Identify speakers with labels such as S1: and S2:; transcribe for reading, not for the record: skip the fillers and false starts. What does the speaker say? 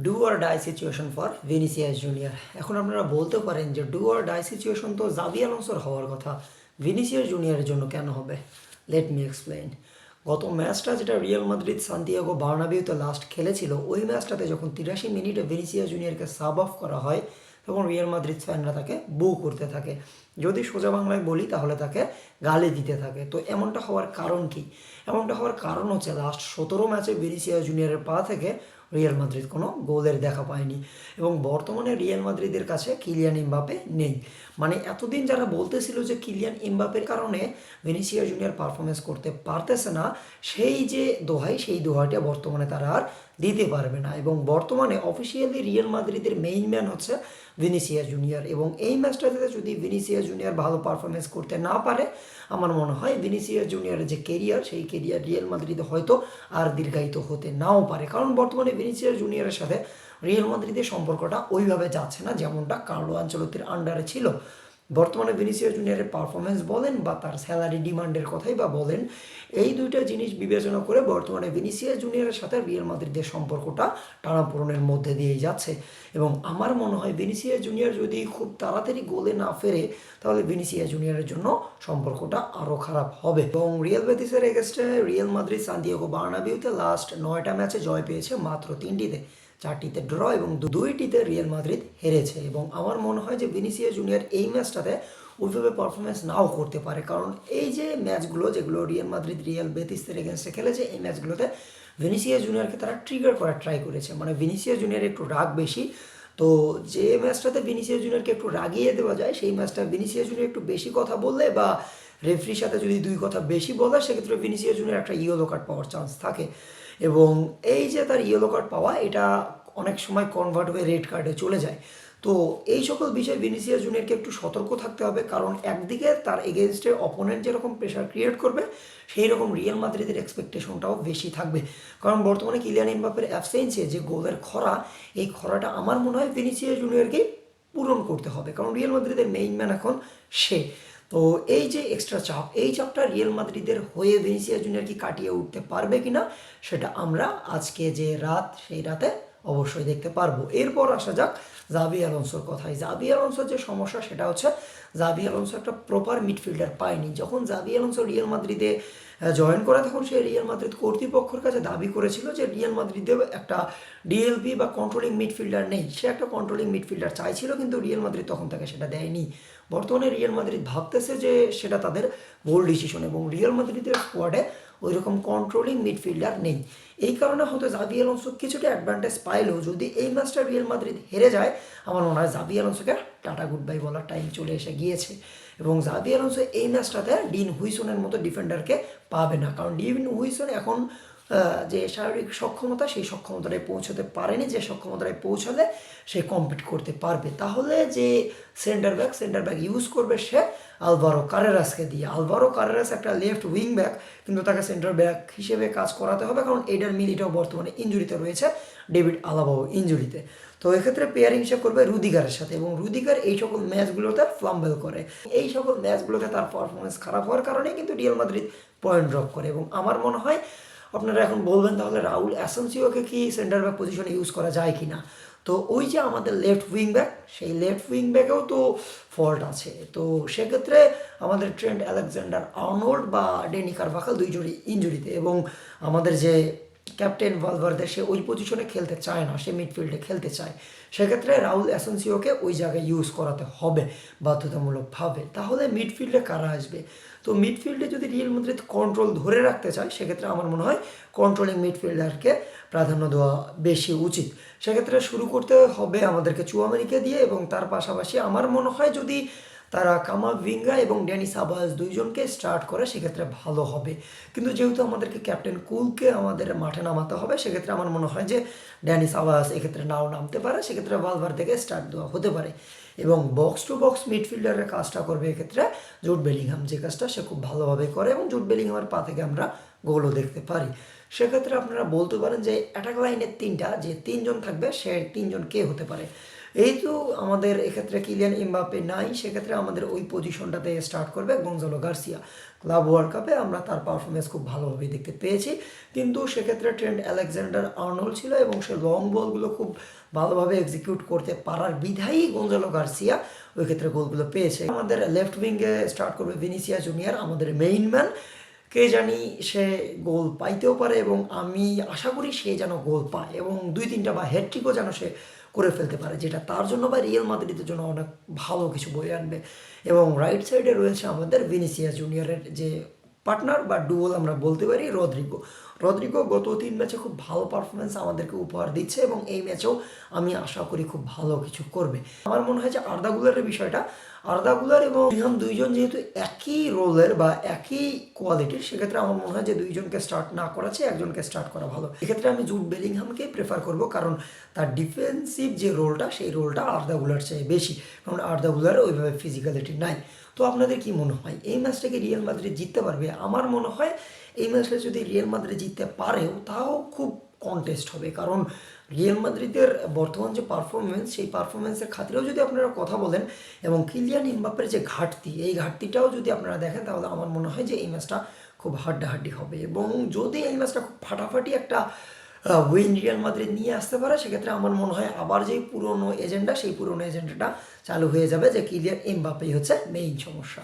S1: Do or die situation for Vinicius Junior. এখন আপনারা বলতে পারেন যে ডু অর ডাই সিচুয়েশন তো জাভি আলোনসোর হওয়ার কথা, ভিনিসিয়াস জুনিয়রের জন্য কেন হবে? Let me explain. গত ম্যাচটা যেটা রিয়াল মাদ্রিদ সান্তিয়াগো বার্নাবিউতে লাস্ট খেলেছিল, ওই ম্যাচটাতে যখন 83 মিনিটে ভিনিসিয়াস জুনিয়রকে সাব অফ করা হয় তখন রিয়াল মাদ্রিদ ফ্যানরা তাকে বু করতে থাকে। যদি সোজা বাংলায় বলি তাহলে তাকে গালি দিতে থাকে। তো এমনটা হওয়ার কারণ কি? এমনটা হওয়ার কারণ হচ্ছে লাস্ট 17 ম্যাচে ভিনিসিয়াস জুনিয়রের পা থেকে রিয়াল মাদ্রিদ কোনো গোলের দেখা পায়নি এবং বর্তমানে রিয়াল মাদ্রিদের কাছে কিলিয়ান এমবাপে নেই। মানে এতদিন যারা বলতেছিল যে কিলিয়ান এমবাপের কারণে ভিনিসিয়াস জুনিয়র পারফরমেন্স করতে পারতেছে না, সেই যে দোহাই, সেই দোহাইটা বর্তমানে তারা আর দিতে পারবে না। এবং বর্তমানে অফিসিয়ালি রিয়াল মাদ্রিদের মেইন ম্যান হচ্ছে ভিনিসিয়াস জুনিয়র এবং এই ম্যাচটাতে যদি ভিনিসিয়াস জুনিয়র ভালো পারফরমেন্স করতে না পারে, আমার মনে হয় ভিনিসিয়াস জুনিয়রের যে কেরিয়ার, সেই কেরিয়ার রিয়াল মাদ্রিদে হয়তো আর দীর্ঘায়িত হতে নাও পারে। কারণ বর্তমানে ভিনিসিয়াস জুনিয়রের সাথে রিয়াল মাদ্রিদের সম্পর্কটা ওইভাবে যাচ্ছে না যেমনটা কার্লো আনচেলত্তির আন্ডারে ছিল। বর্তমানে ভিনিসিয়াস জুনিয়রের পারফরমেন্স বলেন বা তার স্যালারি ডিমান্ডের কথাই বা বলেন, এই দুইটা জিনিস বিবেচনা করে বর্তমানে ভিনিসিয়াস জুনিয়রের সাথে রিয়াল মাদ্রিদের সম্পর্কটা টানাপোড়েনের মধ্যে দিয়েই যাচ্ছে। এবং আমার মনে হয় ভিনিসিয়াস জুনিয়র যদি খুব তাড়াতাড়ি গোলে না ফেরে তাহলে ভিনিসিয়াস জুনিয়রের জন্য সম্পর্কটা আরও খারাপ হবে। এবং রিয়াল বেতিসের এগেস্টে রিয়াল মাদ্রিদ সান্তিয়াগো বার্নাবিউতে লাস্ট 9টা ম্যাচে জয় পেয়েছে মাত্র 3টিতে, 4টিতে ড্র এবং 2টিতে রিয়াল মাদ্রিদ হেরেছে। এবং আমার মনে হয় যে ভিনিসিয়াস জুনিয়র এই ম্যাচটাতে ওইভাবে পারফরমেন্স নাও করতে পারে, কারণ এই যে ম্যাচগুলো যেগুলো রিয়াল মাদ্রিদ রিয়াল বেতিসের এগেনস্টে খেলেছে, এই ম্যাচগুলোতে ভিনিসিয়াস জুনিয়রকে তারা ট্রিগার করার ট্রাই করেছে। মানে ভিনিসিয়াস জুনিয়র একটু রাগ বেশি, তো যে ম্যাচটাতে ভিনিসিয়াস জুনিয়রকে একটু রাগিয়ে দেওয়া যায়, সেই ম্যাচটা ভিনিসিয়াস জুনিয়র একটু বেশি কথা বললে বা রেফরির সাথে যদি 2 কথা বেশি বলে, সেক্ষেত্রে ভিনিসিয়াস জুনিয়র একটা ইয়েলো কার্ড পাওয়ার চান্স থাকে। এবং এই যে তার ইয়েলো কার্ড পাওয়া, এটা অনেক সময় কনভার্ট হয়ে রেড কার্ডে চলে যায়। তো এই সকল বিষয়ে ভিনিসিয়াস জুনিয়রকে একটু সতর্ক থাকতে হবে, কারণ একদিকে তার এগেনস্টে অপোনেন্ট যেরকম প্রেশার ক্রিয়েট করবে, সেই রকম রিয়াল মাদ্রিদের এক্সপেকটেশনটাও বেশি থাকবে। কারণ বর্তমানে কিলিয়ান এমবাপ্পের অ্যাবসেন্সে যে গোলের খরা, এই খরাটা আমার মনে হয় ভিনিসিয়াস জুনিয়রকেই পূরণ করতে হবে, কারণ রিয়াল মাদ্রিদের মেইন ম্যান এখন সে। তো এই যে এক্সট্রা চাপ, এই চাপটা রিয়াল মাদ্রিদের হয়ে ভিনিসিয়াস জুনিয়র কি কাটিয়ে উঠতে পারবে কিনা, সেটা আমরা আজকে যে রাত, সেই রাতে অবশ্যই দেখতে পারবো। এরপর আসা যাক জাভি আলোনসোর কথায়। জাভি আলোনসোর যে সমস্যা সেটা হচ্ছে জাভি আলোনসো একটা প্রপার মিডফিল্ডার পায়নি। যখন জাভি আলোনসো রিয়াল মাদ্রিদে জয়েন করে, তখন সে রিয়াল মাদ্রিদ কর্তৃপক্ষের কাছে দাবি করেছিল যে রিয়াল মাদ্রিদে একটা ডিএলপি বা কন্ট্রোলিং মিডফিল্ডার নেই। সে একটা কন্ট্রোলিং মিডফিল্ডার চাইছিল, কিন্তু রিয়াল মাদ্রিদ তখন তাকে সেটা দেয়নি। বর্তমানে রিয়াল মাদ্রিদ ভাবতেছে যে সেটা তাদের ভুল ডিসিশন এবং রিয়াল মাদ্রিদের স্কোয়াডে ওই রকম কন্ট্রোলিং মিডফিল্ডার নেই। এই কারণে হয়তো জাভি আলোনসো কিছুটা অ্যাডভান্টেজ পাইলেও যদি এই ম্যাচটা রিয়াল মাদ্রিদ হেরে যায়, আমার মনে হয় জাভি আলোনসোকে টাটা গুড বাই বলার টাইম চলে এসে গিয়েছে। এবং জাভি আলোনসো এই ম্যাচটাতে ডিন হুইসনের মতো ডিফেন্ডারকে পাবে না, কারণ ডিন হুইসন এখন যে শারীরিক সক্ষমতা, সেই সক্ষমতাটায় পৌঁছাতে পারেনি, যে সক্ষমতায় পৌঁছালে সে কম্পিট করতে পারবে। তাহলে যে সেন্টার ব্যাক ইউজ করবে সে আলভারো কারেরাসকে দিয়ে। আলভারো কারেরাস একটা লেফট উইং ব্যাক, কিন্তু তাকে সেন্টার ব্যাক হিসেবে কাজ করাতে হবে, কারণ এডার মিলিটাও বর্তমানে ইঞ্জুরিতে রয়েছে, ডেভিড আলাবাও ইঞ্জুরিতে। তো এক্ষেত্রে পেয়ারিং সে করবে রুদিগারের সাথে, এবং রুদিগার এই সকল ম্যাচগুলোতে ফ্লাম্বেল করে। এই সকল ম্যাচগুলোতে তার পারফরমেন্স খারাপ হওয়ার কারণে কিন্তু রিয়াল মাদ্রিদ পয়েন্ট ড্রপ করে। এবং আমার মনে হয় আপনারা এখন বলবেন তাহলে রাউল অ্যাসেনসিওকে কি সেন্টার ব্যাক পজিশনে ইউজ করা যায় কি না? তো ওই যে আমাদের লেফট উইং ব্যাক, সেই লেফট উইং ব্যাকেও তো ফল্ট আছে। তো সেক্ষেত্রে আমাদের ট্রেন্ট আলেকজান্ডার আর্নল্ড বা ডেনি কারভাখাল দুইজনই ইঞ্জুরিতে, এবং আমাদের যে ক্যাপ্টেন ভালভার্দে সে ওই পজিশনে খেলতে চায় না, সে মিডফিল্ডে খেলতে চায়। সেক্ষেত্রে রাউল অ্যাসেনসিওকে ওই জায়গায় ইউজ করাতে হবে বাধ্যতামূলকভাবে। তাহলে মিডফিল্ডে কারা আসবে? তো মিডফিল্ডে যদি রিয়াল মাদ্রিদ কন্ট্রোল ধরে রাখতে চায়, সেক্ষেত্রে আমার মনে হয় কন্ট্রোলিং মিডফিল্ডারকে প্রাধান্য দেওয়া বেশি উচিত। সেক্ষেত্রে শুরু করতে হবে আমাদেরকে চুয়ামেনিকে দিয়ে, এবং তার পাশাপাশি আমার মনে হয় যদি তারা কামাভিঙ্গা এবং ড্যানি সাবাস দুইজনকে স্টার্ট করে সেক্ষেত্রে ভালো হবে। কিন্তু যেহেতু আমাদেরকে ক্যাপ্টেন কুলকে আমাদের মাঠে নামাতে হবে, সেক্ষেত্রে আমার মনে হয় যে ড্যানি সাবাস এক্ষেত্রে নাও নামতে পারে, সেক্ষেত্রে ভালভার্দেকে স্টার্ট দেওয়া হতে পারে। এবং বক্স টু বক্স মিডফিল্ডারের কাজটা করবে এক্ষেত্রে জুড বেলিংহাম, যে কাজটা সে খুব ভালোভাবে করে, এবং জুড বেলিংহামের পা থেকে আমরা গোলও দেখতে পারি। সেক্ষেত্রে আপনারা বলতে পারেন যে অ্যাটাক লাইনের তিনটা যে তিনজন থাকবে, সে তিনজন কে হতে পারে? এই তো আমাদের এক্ষেত্রে কিলিয়ান এমবাপ্পে নাই, সেক্ষেত্রে আমাদের ওই পজিশনটাতে স্টার্ট করবে গঞ্জালো গার্সিয়া। ক্লাব ওয়ার্ল্ড কাপে আমরা তার পারফরমেন্স খুব ভালোভাবে দেখতে পেয়েছি, কিন্তু সেক্ষেত্রে ট্রেন্ট আলেকজান্ডার আর্নল্ড ছিল এবং সে লং বলগুলো খুব ভালোভাবে এক্সিকিউট করতে পারার বিধায়ী গঞ্জালো গার্সিয়া ওই ক্ষেত্রে গোলগুলো পেয়েছে। আমাদের লেফট উইংয়ে স্টার্ট করবে ভিনিসিয়াস জুনিয়র, আমাদের মেইন ম্যান। কে জানি সে গোল পাইতেও পারে এবং আমি আশা করি সে যেন গোল পায় এবং 2-3টা বা হ্যাটট্রিকও যেন সে করে ফেলতে পারে, যেটা তার জন্য বা রিয়েল মাদ্রিদের জন্য অনেক ভালো কিছু বয়ে আনবে। এবং রাইট সাইডে রয়েছে আমাদের ভিনিসিয়াস জুনিয়রের যে পার্টনার বা ডুয়েল আমরা বলতে পারি, রদ্রিগো। রদ্রিগো গত 3 ম্যাচে খুব ভালো পারফরমেন্স আমাদেরকে উপহার দিচ্ছে এবং এই ম্যাচেও আমি আশা করি খুব ভালো কিছু করবে। আমার মনে হয় যে আর্দা গুলারের বিষয়টা, আর্দা গুলার এবং বেলিংহাম দুইজন যেহেতু একই রোলের বা একই কোয়ালিটির, সেক্ষেত্রে আমার মনে হয় যে দুইজনকে স্টার্ট না করাচ্ছে একজনকে স্টার্ট করা ভালো। এক্ষেত্রে আমি জুড বেলিংহামকে প্রেফার করব, কারণ তার ডিফেন্সিভ যে রোলটা সেই রোলটা আর্দা গুলার চেয়ে বেশি, কারণ আর্দা গুলার ওইভাবে ফিজিক্যালিটি নাই। তো আপনাদের কি মনে হয় এই ম্যাচটাকে রিয়াল মাদ্রিদ জিততে পারবে? আমার মনে হয় এই ম্যাচটা যদি রিয়াল মাদ্রিদ জিততে পারেও তাও খুব কন্টেস্ট হবে, কারণ রিয়াল মাদ্রিদের বর্তমান যে পারফরমেন্স সেই পারফরমেন্সের খাতিরেও যদি আপনারা কথা বলেন এবং কিলিয়ান এমবাপ্পের যে ঘাটতি, এই ঘাটতিটাও যদি আপনারা দেখেন, তাহলে আমার মনে হয় যে এই ম্যাচটা খুব হাড্ডাহাড্ডি হবে। এবং যদি এই ম্যাচটা খুব ফাটাফাটি একটা উইন রিয়াল মাদ্রিদ নিয়ে আসতে পারে, সেক্ষেত্রে আমার মনে হয় আবার যেই পুরনো এজেন্ডা সেই পুরনো এজেন্ডাটা চালু হয়ে যাবে, যে কিলিয়ান এমবাপ্পেই হচ্ছে মেইন সমস্যা।